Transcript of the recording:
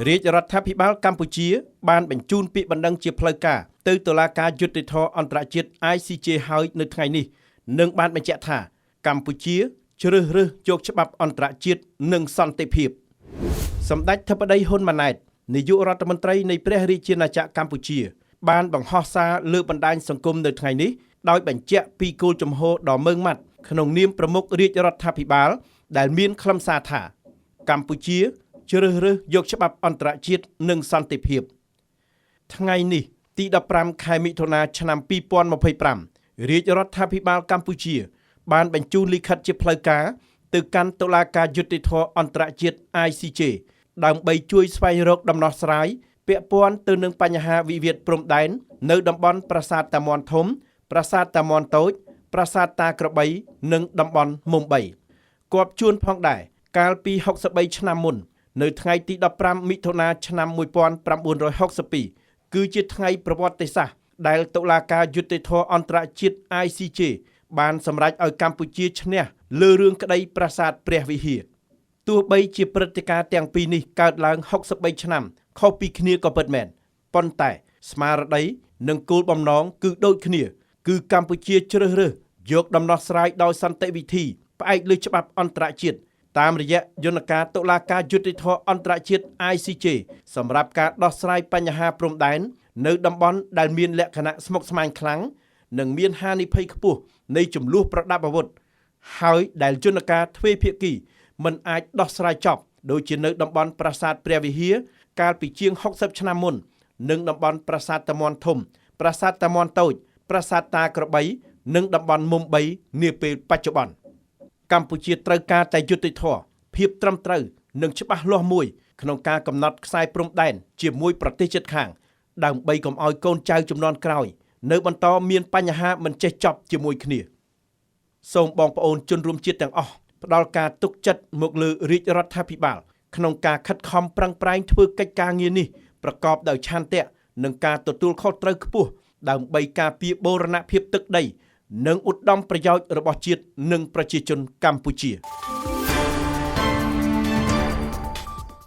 រាជរដ្ឋាភិបាលកម្ពុជាបានបញ្ជូនពាក្យបណ្ដឹងជាផ្លូវការទៅតុលាការយុត្តិធម៌អន្តរជាតិ ICJ ហើយនៅថ្ងៃនេះនឹងបានបញ្ជាក់ថាកម្ពុជាជ្រើសរើសយកច្បាប់អន្តរជាតិនិងសន្តិភាពសម្ដេចធិបតីហ៊ុនម៉ាណែតនាយករដ្ឋមន្ត្រីនៃព្រះរាជាណាចក្រកម្ពុជាបានបង្ហោះសារលើបណ្ដាញសង្គមនៅថ្ងៃនេះដោយបញ្ជាក់ពីគោលជំហរដ៏ម៉ឺងម៉ាត់ក្នុងនាមប្រមុខរាជរដ្ឋាភិបាលដែលមានខ្លឹមសារថាកម្ពុជាជ្រើសរើសយកច្បាប់អន្តរជាតិនិងសន្តិភាពថ្ងៃនេះទី15ខែមិថុនាឆ្នាំ2025រាជរដ្ឋាភិបាលកម្ពុជាបានបញ្ជូនលិខិតជាផ្លូវការទៅកាន់តុលាការយុត្តិធម៌អន្តរជាតិ ICJ ដើម្បីជួយស្វែងរកដំណោះស្រាយពាក់ព័ន្ធទៅនឹងបញ្ហាវិវាទព្រំដែននៅតំបន់ប្រាសាទតាមាន់ធំប្រាសាទតាមាន់តូចប្រាសាទតាក្របីនិងតំបន់មុំ3គប់ជួនផងដែរកាលពី63ឆ្នាំមុននៅថ្ងៃទី15មិថុនាឆ្នាំ1962គឺជាថ្ងៃប្រវត្តិសាស្ត្រដែលតុលាការយុត្តិធម៌អន្តរជាតិ ICJ បានសម្រេចឲ្យកម្ពុជាឈ្នះលើរឿងក្តីប្រាសាទព្រះវិហារទោះបីជាព្រឹត្តិការណ៍ទាំងពីរនេះកើតឡើង63ឆ្នាំខុសពីគ្នាក៏ពិតមែនប៉ុន្តែស្មារតីនិងគោលបំណងគឺដូចគ្នាគឺកម្ពុជាជ្រើសរើសយកដំណោះស្រាយដោយសន្តិវិធីផ្អែកលើច្បាប់អន្តរជាតិតាមរយៈយន្តការតុលាការយុត្តិធម៌អន្តរជាតិ ICJ សម្រាប់ការដោះស្រាយបញ្ហាព្រំដែននៅតំបន់ដែលមានលក្ខណៈស្មុគស្មាញខ្លាំងនិងមានហានិភ័យខ្ពស់នៃជម្លោះប្រដាប់អាវុធហើយដែលយន្តការទ្វេភាគីមិនអាចដោះស្រាយចប់ដូចជានៅតំបន់ប្រាសាទព្រះវិហារកាលពីជាង60ឆ្នាំមុននិងតំបន់ប្រាសាទតាមាន់ធំប្រាសាទតាមាន់តូចប្រាសាទតាក្របីនិងតំបន់មុំ3នាពេលបច្ចុប្បន្នកម្ពុជាត្រូវការតែយុត្តិធម៌ភាពត្រឹមត្រូវនិងច្បាស់លាស់មួយក្នុងការកំណត់ខ្សែព្រំដែនជាមួយប្រទេសជិតខាងដើម្បីកុំឲ្យកូនចៅជំនាន់ក្រោយនៅបន្តមានបញ្ហាមិនចេះចប់ជាមួយគ្នាសូមបងប្អូនជនរួមជាតិទាំងអស់ផ្ដល់ការទុកចិត្តមកលើរាជរដ្ឋាភិបាលក្នុងការខិតខំប្រឹងប្រែងធ្វើកិច្ចការងារនេះប្រកបដោយឆន្ទៈនិងការទទួលខុសត្រូវខ្ពស់ដើម្បីការពារបូរណភាពទឹកដីនិងឧត្តមប្រយោជន៍របស់ជាតិនិងប្រជាជនកម្ពុជា